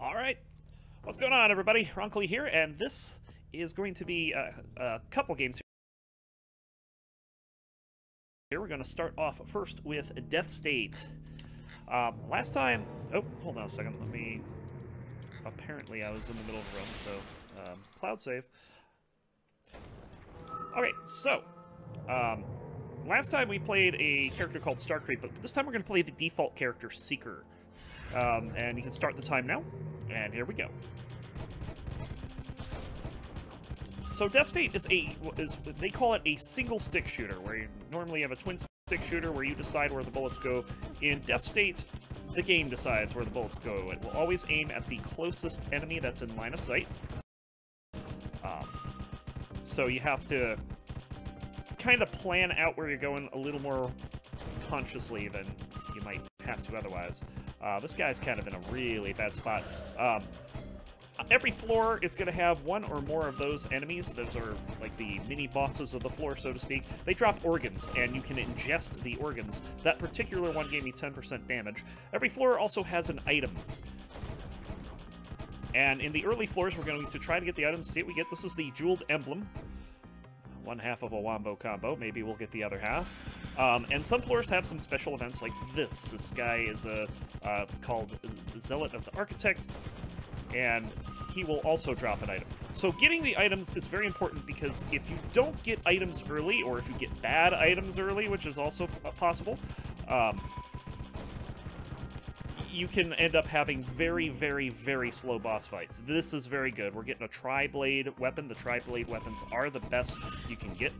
Alright, what's going on everybody? Roncli here, and this is going to be a couple games here. We're going to start off first with Deathstate. Last time... Oh, hold on a second, let me... Apparently I was in the middle of a run, so... cloud save. Okay, so... last time we played a character called Starcreep, but this time we're going to play the default character, Seeker. And you can start the time now, and here we go. So Deathstate is they call it a single stick shooter, where you normally have a twin stick shooter where you decide where the bullets go. In Deathstate, the game decides where the bullets go. It will always aim at the closest enemy that's in line of sight. So you have to kind of plan out where you're going a little more consciously than you might have to otherwise. This guy's kind of in a really bad spot. Every floor is going to have one or more of those enemies. Those are like the mini-bosses of the floor, so to speak. They drop organs, and you can ingest the organs. That particular one gave me 10% damage. Every floor also has an item. And in the early floors, we're going to try to get the items. See what we get. This is the Jeweled Emblem. One half of a wombo combo. Maybe we'll get the other half. And some floors have some special events like this. This guy is called Zealot of the Architect, and he will also drop an item. So getting the items is very important, because if you don't get items early, or if you get bad items early, which is also possible, you can end up having very, very, very slow boss fights. This is very good. We're getting a tri-blade weapon. The tri-blade weapons are the best you can get.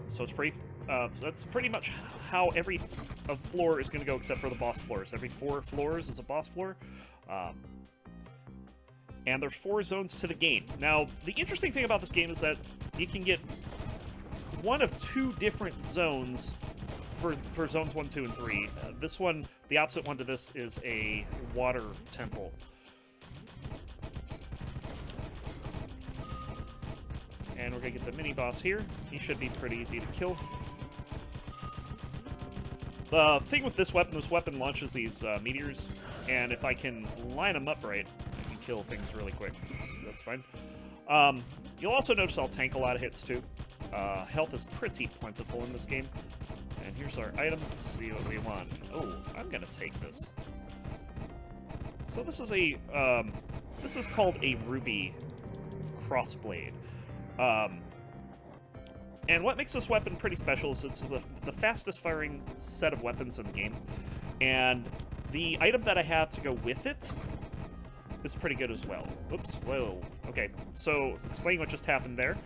So it's pretty... that's pretty much how every floor is going to go, except for the boss floors. Every 4 floors is a boss floor. And there's 4 zones to the game. Now, the interesting thing about this game is that you can get one of 2 different zones for zones 1, 2, and 3. This one, the opposite one to this, is a water temple. And we're going to get the mini-boss here. He should be pretty easy to kill. The thing with this weapon launches these meteors, and if I can line them up right, I can kill things really quick. That's fine. You'll also notice I'll tank a lot of hits, too. Health is pretty plentiful in this game. And here's our item. Let's see what we want. Oh, I'm going to take this. So this is a... this is called a Ruby Crossblade. And what makes this weapon pretty special is it's the fastest firing set of weapons in the game. And the item that I have to go with it is pretty good as well. Oops, whoa. Okay, so explain what just happened there.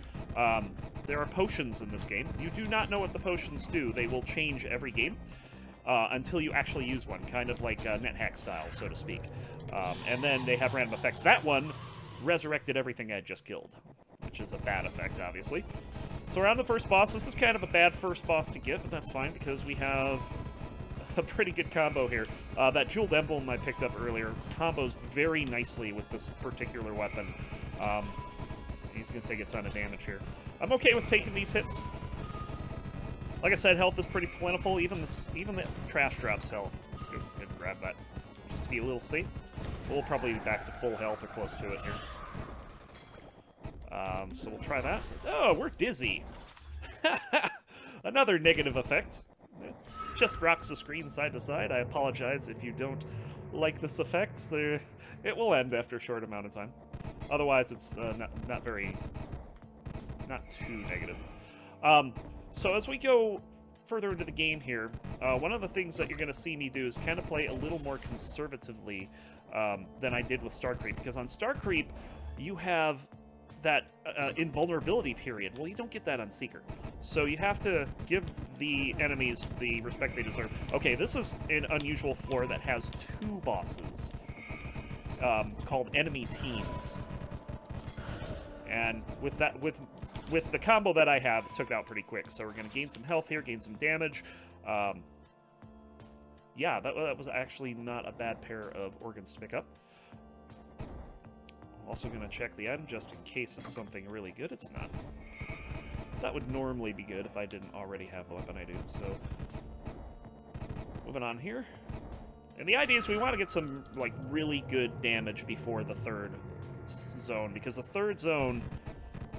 There are potions in this game. You do not know what the potions do. They will change every game until you actually use one, kind of like NetHack style, so to speak. And then they have random effects. That one resurrected everything I just killed, which is a bad effect, obviously. So around the first boss, this is kind of a bad first boss to get, but that's fine because we have a pretty good combo here. That Jeweled Emblem I picked up earlier combos very nicely with this particular weapon. He's going to take a ton of damage here. I'm okay with taking these hits. Like I said, health is pretty plentiful. Even the trash drops health. Let's go ahead and grab that just to be a little safe. We'll probably be back to full health or close to it here. So we'll try that. Oh, we're dizzy. Another negative effect. It just rocks the screen side to side. I apologize if you don't like this effect. It will end after a short amount of time. Otherwise, it's not too negative. So as we go further into the game here, one of the things that you're going to see me do is kind of play a little more conservatively than I did with Starcreep. Because on Starcreep, you have that invulnerability period. Well, you don't get that on Seeker. So you have to give the enemies the respect they deserve. Okay, this is an unusual floor that has 2 bosses. It's called enemy teams. And with that, with the combo that I have, it took it out pretty quick. So we're going to gain some health here, gain some damage. Yeah, that was actually not a bad pair of organs to pick up. Also going to check the item just in case it's something really good. It's not. That would normally be good if I didn't already have the weapon I do. So moving on here. And the idea is we want to get some, like, really good damage before the third zone, because the third zone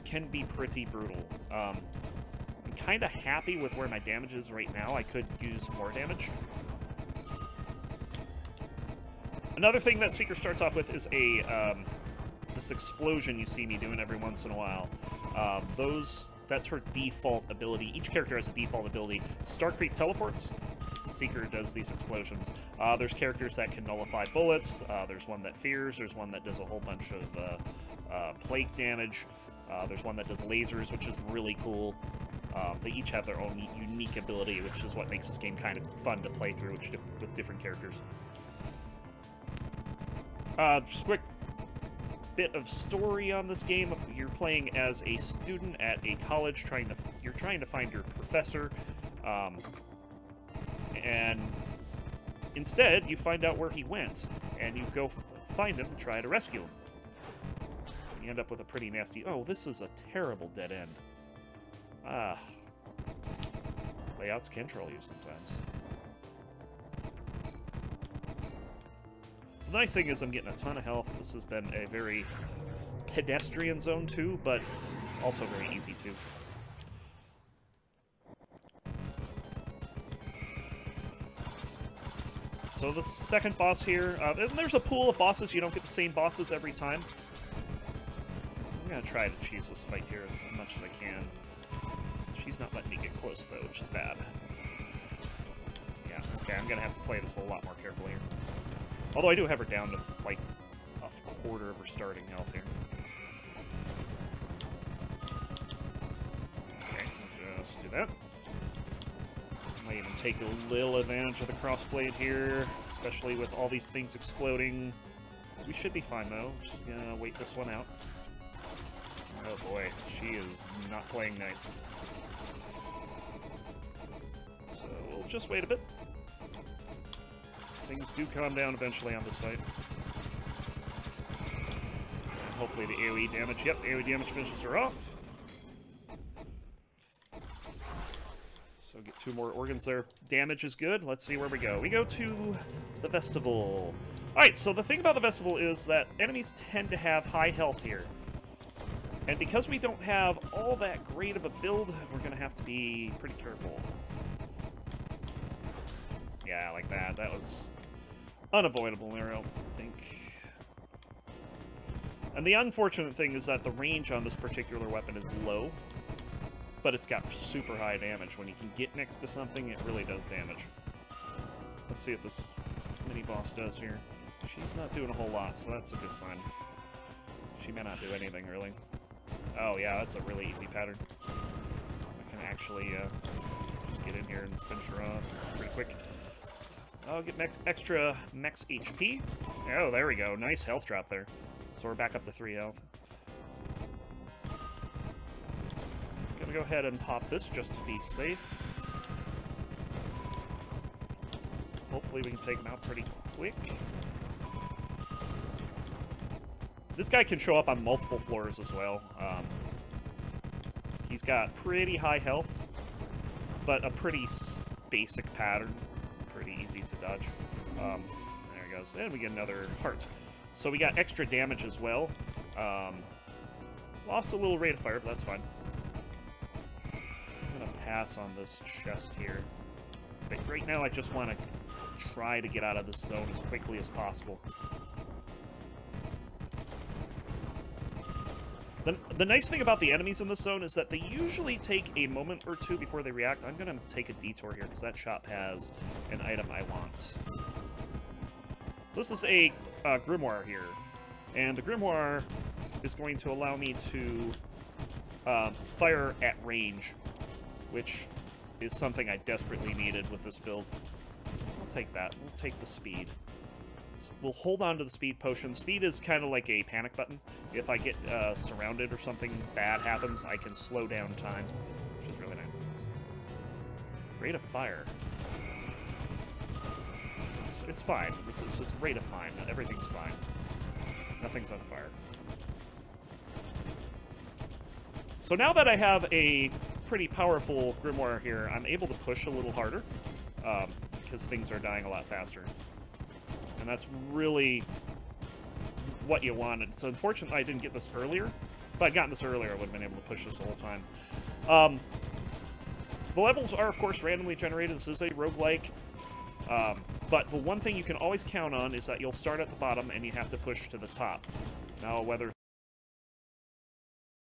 can be pretty brutal. I'm kind of happy with where my damage is right now. I could use more damage. Another thing that Seeker starts off with is this explosion you see me doing every once in a while. That's her default ability. Each character has a default ability. Starcreep teleports. Seeker does these explosions. There's characters that can nullify bullets. There's one that fears. There's one that does a whole bunch of plague damage. There's one that does lasers, which is really cool. They each have their own unique ability, which is what makes this game kind of fun to play through with different characters. Just a quick bit of story on this game. You're playing as a student at a college, you're trying to find your professor, and instead you find out where he went, and you go find him and try to rescue him. You end up with a pretty nasty... Oh, this is a terrible dead end. Layouts can troll you sometimes. The nice thing is I'm getting a ton of health. This has been a very pedestrian zone too, but also very easy too. So the second boss here, and there's a pool of bosses. You don't get the same bosses every time. I'm gonna try to cheese this fight here as much as I can. She's not letting me get close though, which is bad. Yeah, okay, I'm gonna have to play this a lot more carefully here. Although I do have her down to, like, a quarter of her starting health here. Okay, we'll just do that. Might even take a little advantage of the crossblade here, especially with all these things exploding. We should be fine, though. Just gonna wait this one out. Oh boy, she is not playing nice. So we'll just wait a bit. Things do calm down eventually on this fight. And hopefully the AoE damage... Yep, AoE damage finishes her off. So get 2 more organs there. Damage is good. Let's see where we go. We go to the Vestibule. Alright, so the thing about the Vestibule is that enemies tend to have high health here. And because we don't have all that great of a build, we're going to have to be pretty careful. Yeah, like that. That was unavoidable there, I think. And the unfortunate thing is that the range on this particular weapon is low, but it's got super high damage. When you can get next to something, it really does damage. Let's see what this mini-boss does here. She's not doing a whole lot, so that's a good sign. She may not do anything, really. Oh, yeah, that's a really easy pattern. I can actually just get in here and finish her off pretty quick. I'll get extra max HP. Oh, there we go. Nice health drop there. So we're back up to 3 health. Gonna go ahead and pop this just to be safe. Hopefully we can take him out pretty quick. This guy can show up on multiple floors as well. He's got pretty high health, but a pretty basic pattern. Pretty easy to dodge. There he goes. And we get another heart. So we got extra damage as well. Lost a little rate of fire, but that's fine. I'm going to pass on this chest here. But right now I just want to try to get out of this zone as quickly as possible. The nice thing about the enemies in this zone is that they usually take a moment or two before they react. I'm going to take a detour here because that shop has an item I want. This is a grimoire here, and the grimoire is going to allow me to fire at range, which is something I desperately needed with this build. I'll take that. We'll take the speed. We'll hold on to the speed potion. Speed is kind of like a panic button. If I get surrounded or something bad happens, I can slow down time, which is really nice. Rate of fire. It's fine. It's rate of fine. Everything's fine. Nothing's on fire. So now that I have a pretty powerful grimoire here, I'm able to push a little harder because things are dying a lot faster. And that's really what you wanted. It's unfortunate I didn't get this earlier. If I'd gotten this earlier, I would have been able to push this the whole time. The levels are, of course, randomly generated. This is a roguelike. But the one thing you can always count on is that you'll start at the bottom and you have to push to the top. Now, whether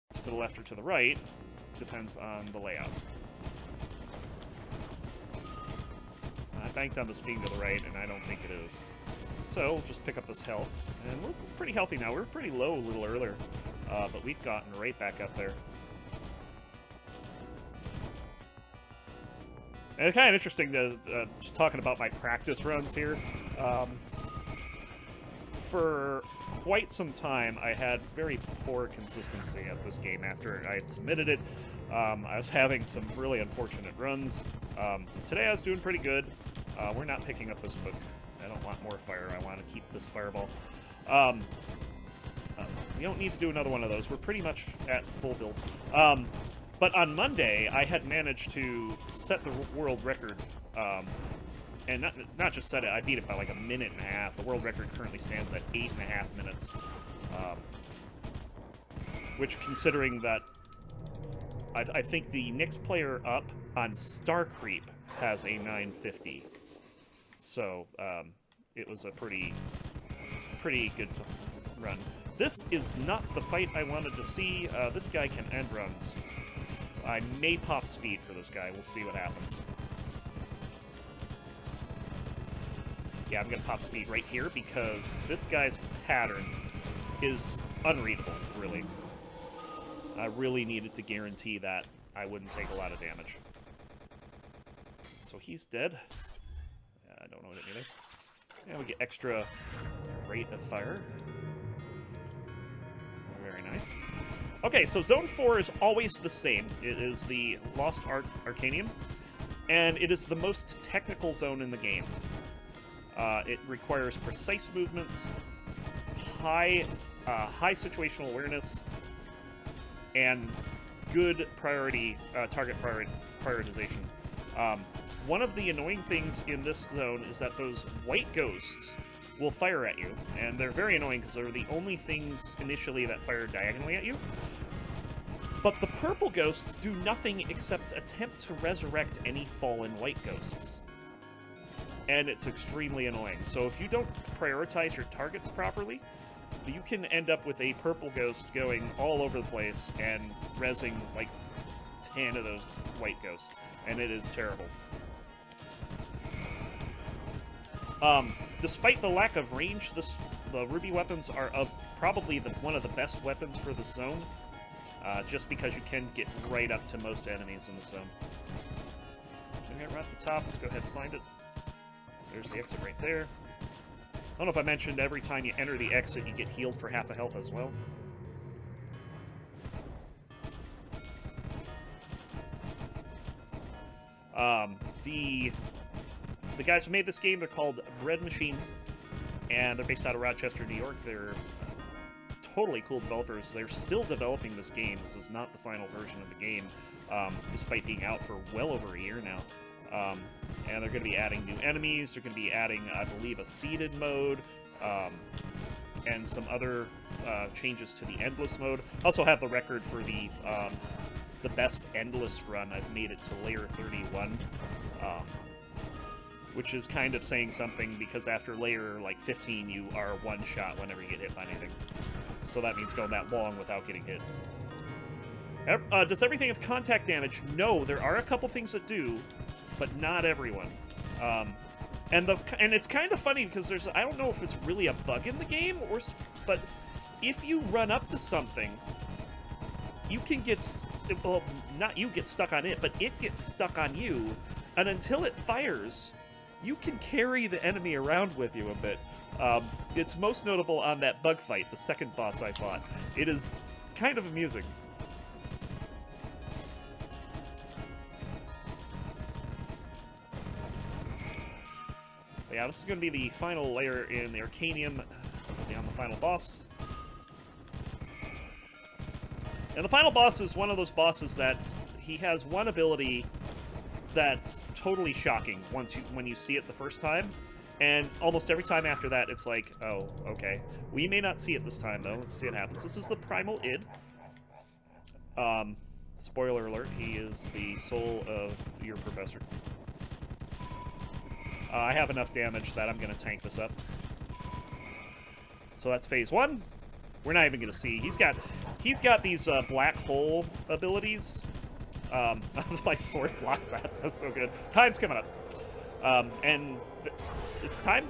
it's to the left or to the right depends on the layout. I banked on this being to the right, and I don't think it is. So, we'll just pick up this health. And we're pretty healthy now. We were pretty low a little earlier, but we've gotten right back up there. And it's kind of interesting to just talking about my practice runs here. For quite some time, I had very poor consistency at this game after I had submitted it. I was having some really unfortunate runs. Today I was doing pretty good. We're not picking up this book. I don't want more fire. I want to keep this fireball. We don't need to do another one of those. We're pretty much at full build. But on Monday, I had managed to set the world record. And not just set it, I beat it by like a minute and a half. The world record currently stands at 8.5 minutes. Which, considering that I think the next player up on Star Creep has a 9:50. So, it was a pretty good run. This is not the fight I wanted to see. This guy can end runs. I may pop speed for this guy. We'll see what happens. Yeah, I'm going to pop speed right here because this guy's pattern is unreadable, really. I really needed to guarantee that I wouldn't take a lot of damage. So he's dead. I don't know what it either. And we get extra rate of fire. Very nice. Okay, so Zone 4 is always the same. It is the Lost Arcanium, and it is the most technical zone in the game. It requires precise movements, high situational awareness, and good target prioritization. One of the annoying things in this zone is that those white ghosts will fire at you, and they're very annoying because they're the only things initially that fire diagonally at you. But the purple ghosts do nothing except attempt to resurrect any fallen white ghosts. And it's extremely annoying. So if you don't prioritize your targets properly, you can end up with a purple ghost going all over the place and rezzing like 10 of those white ghosts. And it is terrible. Despite the lack of range, the ruby weapons are probably one of the best weapons for the zone, just because you can get right up to most enemies in the zone. Okay, right at the top, let's go ahead and find it. There's the exit right there. I don't know if I mentioned every time you enter the exit, you get healed for half a health as well. The guys who made this game, they're called Bread Machine, and they're based out of Rochester, New York. They're totally cool developers. They're still developing this game. This is not the final version of the game, despite being out for well over a year now. And they're going to be adding new enemies. They're going to be adding, I believe, a seeded mode, and some other changes to the endless mode. I also have the record for the best endless run. I've made it to layer 31, which is kind of saying something because after layer like 15, you are one shot whenever you get hit by anything. So that means going that long without getting hit. Does everything have contact damage? No, there are a couple things that do, but not everyone. And it's kind of funny because I don't know if it's really a bug in the game but if you run up to something, you can well, not you get stuck on it, but it gets stuck on you, and until it fires, you can carry the enemy around with you a bit. It's most notable on that bug fight, the second boss I fought. It is kind of amusing. But yeah, this is going to be the final layer in the Arcanium, on the final boss. And the final boss is one of those bosses that he has one ability that's totally shocking when you see it the first time. And almost every time after that, it's like, oh, okay. We may not see it this time, though. Let's see what happens. This is the Primal Id. Spoiler alert, he is the soul of your professor. I have enough damage that I'm going to tank this up. So that's phase 1. We're not even going to see. He's got these black hole abilities. My sword blocked that. That's so good. Time's coming up. And it's time.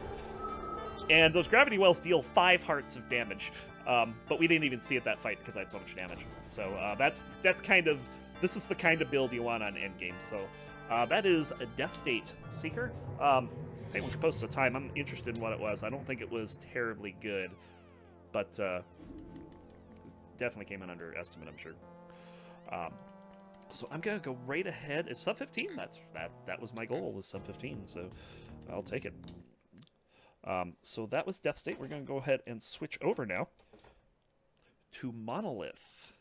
And those gravity wells deal 5 hearts of damage. But we didn't even see it that fight because I had so much damage. So that's kind of... This is the kind of build you want on endgame. So that is a Deathstate Seeker. Hey, we posted a time. I'm interested in what it was. I don't think it was terribly good. But definitely came in under estimate, I'm sure. So I'm going to go right ahead. It's sub 15. That was my goal, was sub 15. So I'll take it. So that was Deathstate. We're going to go ahead and switch over now to Monolith.